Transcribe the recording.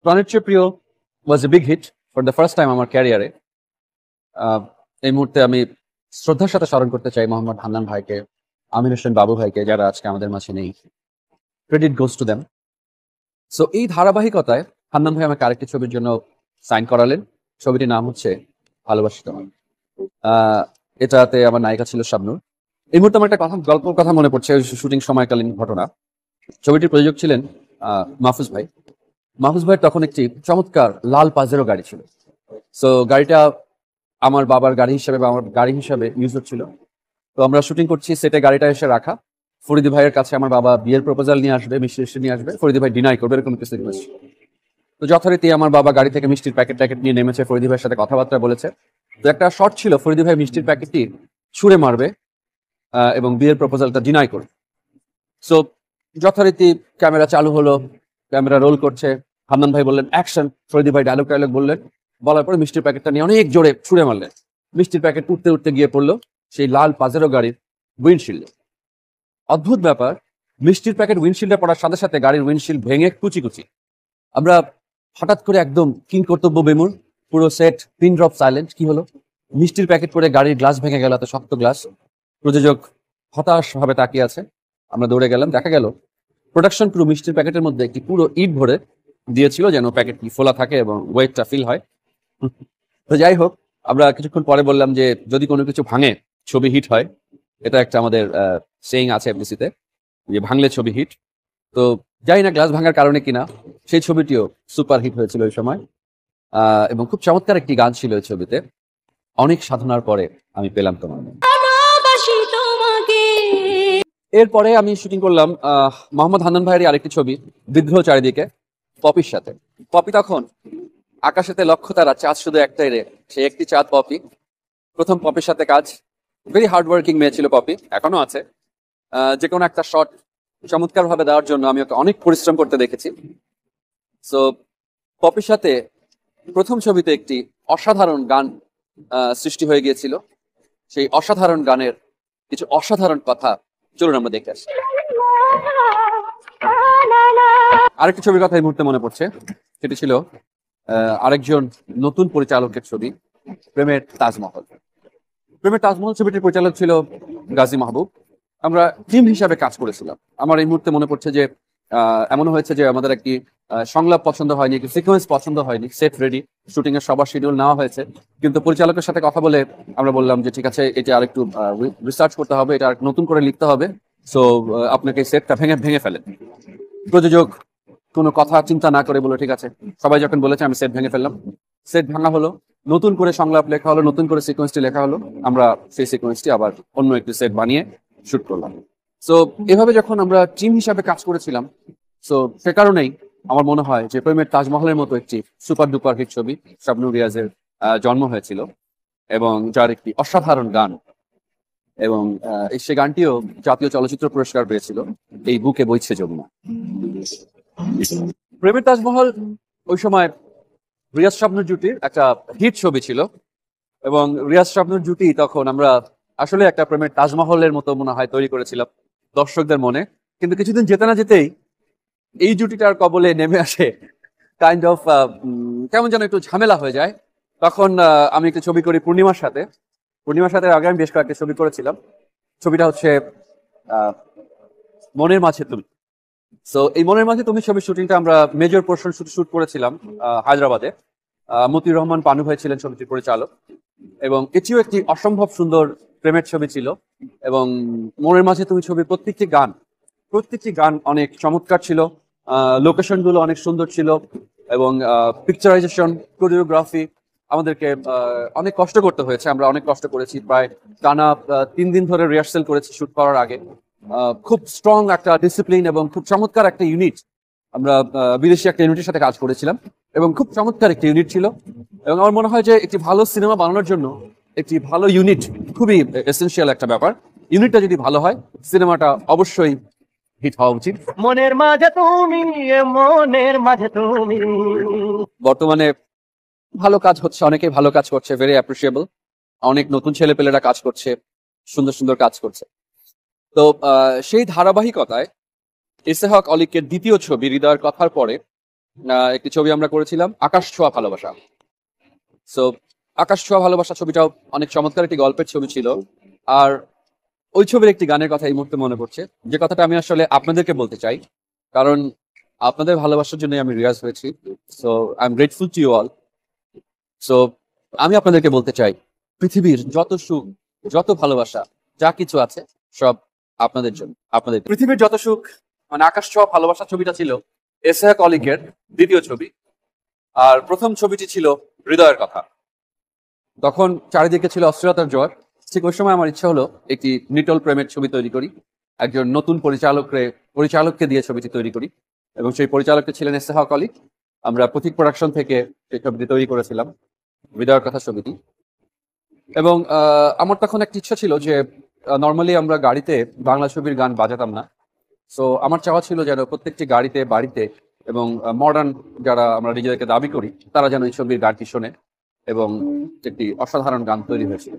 প্রাণের প্রিয় was a big hit for the first time আমার ক্যারিয়ারে। এই মুহূর্তে আমি শ্রদ্ধার সাথে স্মরণ করতে চাই মোহাম্মদ হান্নান ভাইকে, আমির হোসেন বাবু ভাইকে, যারা আজকে আমাদের মাঝে নেই। Credit goes to them. So এই ধারাবাহিকতায় হান্নান ভাই আমাকে আরেকটি ছবির জন্য সাইন করালেন। ছবিটির নাম হচ্ছে ভালোবাসি তোমায়। এটাতে আমার নায়িকা ছিল শাবনূর। এই মুহূর্তে আমার একটা গল্পের কথা মনে পড়ছে, শুটিং সময়কালীন ঘটনা। ছবিটির প্রযোজক ছিলেন মাহফুজ ভাই। মাহফুজ ভাইয়ের তখন একটি চমৎকার লাল পাজেরো গাড়ি ছিল। সো গাড়িটা আমার বাবার গাড়ি হিসাবে বা আমার গাড়ি হিসাবে ইউজ হচ্ছিল। তো আমরা শুটিং করছি, সেটে গাড়িটা এসে রাখা। ফরিদি ভাইয়ের কাছে আমার বাবা বিয়ের প্রপোজাল নিয়ে আসবে, মিষ্টি নিয়ে আসবে, ফরিদি ভাই ডিনাই করবে, এরকম কিছু রিকোয়েস্ট। তো যথারীতি আমার বাবা গাড়ি থেকে মিষ্টির প্যাকেট নিয়ে নেমেছে, ফরিদি ভাইয়ের সাথে কথাবার্তা বলেছে। তো একটা শর্ট ছিল, ফরিদি ভাই মিষ্টির প্যাকেটটি ছুঁড়ে মারবে এবং বিয়ের প্রপোজালটা ডিনাই করবে। সো যথারীতি ক্যামেরা চালু হলো, ক্যামেরা রোল করছে। হান্নান ভাই বললেন অ্যাকশন, ফরিদি ভাই ডায়লগ বললেন। বলার পরে মিষ্টির প্যাকেটটা নিয়ে অনেক জোরে ছুঁড়ে মারলেন। মিষ্টির প্যাকেট উঠতে উঠতে গিয়ে পড়লো সেই লাল পাজেরো গাড়ির উইন্ডশিল্ডে। অদ্ভুত ব্যাপার, মিষ্টির প্যাকেট উইন্ডশিল্ডে পড়ার সাথে সাথে গাড়ির উইন্ডশিল্ড ভেঙে কুচি কুচি। আমরা হঠাৎ করে একদম কিং কর্তব্য বেমুর, পুরো সেট পিন ড্রপ সাইলেন্ট। কি হলো? মিষ্টির প্যাকেট পড়ে গাড়ির গ্লাস ভেঙে গেল, এত শক্ত গ্লাস। প্রযোজক হতাশ ভাবে তাকিয়ে আছে। আমরা দৌড়ে গেলাম, দেখা গেল প্রোডাকশন ক্রু মিষ্টির প্যাকেটের মধ্যে একটি পুরো ইট ভরে দিয়েছিল, যেন প্যাকেটটি ফোলা থাকে এবং ওয়েটটা ফিল হয়। তো যাই হোক, আমরা কিছুক্ষণ পরে বললাম যে যদি কোনো কিছু ভাঙে ছবি হিট হয়। এটা একটা আমাদের সেইং আছে এফডিসিতে, যে ভাঙলে ছবি হিট। তো জানি না গ্লাস ভাঙার কারণে কিনা সেই ছবিটিও সুপার হিট হয়েছিল ওই সময়। এবং খুব চমৎকার একটি গান ছিল ওই ছবিতে, অনেক সাধনার পরে আমি পেলাম তোমার। এরপরে আমি শুটিং করলাম মোহাম্মদ হান্নান ভাইয়ের আরেকটি ছবি বিদ্রোহ চারিদিকে, পপির সাথে। পপি তখন আকাশেতে লক্ষ্য তারা, চাঁদ শুধু একটাই রে, সে একটি চাঁদ পপি। প্রথম পপির সাথে কাজ। ভেরি হার্ড ওয়ার্কিং মেয়ে ছিল পপি, এখনো আছে। যে কোনো একটা শট চমৎকার ভাবে দেওয়ার জন্য আমি ওকে অনেক পরিশ্রম করতে দেখেছি। সো পপির সাথে প্রথম ছবিতে একটি অসাধারণ গান সৃষ্টি হয়ে গিয়েছিল। সেই অসাধারণ গানের কিছু অসাধারণ কথা চলুন আমরা দেখে আসি। আরেকটি ছবির কথা এই মুহূর্তে মনে পড়ছে, সেটি ছিল আরেকজন নতুন পরিচালকের ছবি, প্রেমের তাজমহল। প্রেমের তাজমহল ছবিটির পরিচালক ছিল গাজী মাহবুব। আমরা টিম হিসাবে কাজ করেছিলাম। আমার এই মুহূর্তে মনে পড়ছে যে এমন হয়েছে যে আমাদের একটি সংলাপ পছন্দ হয়নি, একটি সিকোয়েন্স পছন্দ হয়নি, সেট রেডি, শুটিং এর সবার শিডিউল নেওয়া হয়েছে, কিন্তু পরিচালকের সাথে কথা বলে আমরা বললাম যে ঠিক আছে, এটা আরেকটু রিসার্চ করতে হবে, এটা নতুন করে লিখতে হবে। সো আপনাকে সেটটা ভেঙে ফেলেন। প্রযোজক কোনো কথা চিন্তা না করে বলে ঠিক আছে। সবাই যখন বলেছে আমি সেট ভেঙে ফেললাম। সেট ভাঙা হলো, নতুন করে সংলাপ লেখা হলো, নতুন করে সিকোয়েন্সটি লেখা হলো। আমরা সেই সিকোয়েন্সটি আবার অন্য একটি সেট বানিয়ে শুট করলাম। সো এভাবে যখন আমরা টিম হিসাবে কাজ করেছিলাম, সো সে কারণেই আমার মনে হয় যে প্রেমের তাজমহলের মতো একটি সুপার ডুপার হিট ছবি শাবনূর রিয়াজের জন্ম হয়েছিল, এবং যার একটি অসাধারণ গান, এবং সে গানটিও জাতীয় চলচ্চিত্র পুরস্কার পেয়েছিল, এই বুকে বইছে যমুনা। প্রেমের তাজমহল ওই সময় রিয়াজ শাবনূর জুটির একটা হিট ছবি ছিল, এবং রিয়াজ শাবনূর জুটি তখন আমরা আসলে একটা প্রেমের তাজমহলের মতো মনে হয় তৈরি করেছিলাম দর্শকদের মনে। কিন্তু কিছুদিন যেতে না যেতেই এই জুটিটার কবলে নেমে আসে কাইন্ড অফ কেমন যেন একটু ঝামেলা হয়ে যায়। তখন আমি একটি ছবি করি পূর্ণিমার সাথে। পূর্ণিমার সাথে আগে আমি বেশ কয়েকটা ছবি করেছিলাম। ছবিটা হচ্ছে মনের মাঝে তুমি। সো এই মনের মাঝে তুমি ছবির শুটিংটা আমরা মেজর পোর্শন শুট করেছিলাম হায়দ্রাবাদে। মতিউর রহমান পানু ভাই ছিলেন ছবিটির পরিচালক, এবং এটিও একটি অসম্ভব সুন্দর প্রেমের ছবি ছিল। এবং মনের মাঝে তুমি ছবির প্রত্যেকটি গান অনেক চমৎকার ছিল, লোকেশন গুলো অনেক সুন্দর ছিল, এবং পিকচারাইজেশন, কোরিওগ্রাফি আমাদেরকে অনেক কষ্ট করতে হয়েছে। আমরা অনেক কষ্ট করেছি, প্রায় টানা 3 দিন ধরে রিহার্সেল করেছি শুট করার আগে। খুব স্ট্রং একটা ডিসিপ্লিন এবং খুব চমৎকার একটা ইউনিট, আমরা বিদেশি একটা ইউনিটের সাথে কাজ করেছিলাম, এবং খুব চমৎকার একটি ইউনিট ছিল। এবং আমার মনে হয় যে একটি ভালো সিনেমা বানানোর জন্য একটি ভালো ইউনিট খুবই এসেনশিয়াল একটা ব্যাপার। ইউনিটটা যদি ভালো হয়, সিনেমাটা অবশ্যই হিট হওয়া উচিত। মনের মাঝে তুমি, মনের মাঝে তুমি। বর্তমানে ভালো কাজ হচ্ছে, অনেকেই ভালো কাজ করছে, ভেরি অ্যাপ্রিসিয়েবল। অনেক নতুন ছেলেপেলেরা কাজ করছে, সুন্দর সুন্দর কাজ করছে। তো সেই ধারাবাহিকতায় ইসহাক অলিকের দ্বিতীয় ছবি হৃদয়ের কথার পরে একটি ছবি আমরা করেছিলাম, আকাশ ছোঁয়া ভালোবাসা। সো আকাশ ছোঁয়া ভালোবাসা ছবিটাও অনেক চমৎকার একটি গল্পের ছবি ছিল। আর ওই ছবির একটি গানের কথা এই মুহূর্তে মনে পড়ছে, যে কথাটা আমি আসলে আপনাদেরকে বলতে চাই, কারণ আপনাদের ভালোবাসার জন্য আমি রিয়াজ হয়েছি। So I am grateful to you all. So আমি আপনাদেরকে বলতে চাই, পৃথিবীর যত সুখ, যত ভালোবাসা, যা কিছু আছে সব আপনাদের জন্য, আপনাদের পৃথিবীর যত সুখ, মানে আকাশ ছোঁয়া ভালোবাসা ছবিটা ছিল এসহাক অলিকের দ্বিতীয় ছবি। আর প্রথম ছবিটি ছিল হৃদয়ের কথা। তখন চারিদিকে ছিল অস্থিরতার জ্বর। ঠিক ওই সময় আমার ইচ্ছা হলো একটি নিটল প্রেমের ছবি তৈরি করি, একজন নতুন পরিচালককে দিয়ে ছবিটি তৈরি করি, এবং সেই পরিচালকটি ছিলেন এসহাক অলি। আমরা প্রতীক প্রোডাকশন থেকে সেই ছবিটি তৈরি করেছিলাম, হৃদয়ের কথা ছবিটি। এবং আমার তখন একটা ইচ্ছা ছিল যে নর্মালি আমরা গাড়িতে বাংলা ছবির গান বাজাতাম না। সো আমার চাওয়া ছিল যেন প্রত্যেকটি গাড়িতে, বাড়িতে এবং মডার্ন যারা আমরা নিজেদেরকে দাবি করি তারা যেন এই ছবির গানটি শোনে, এবং একটি অসাধারণ গান তৈরি হয়েছিল।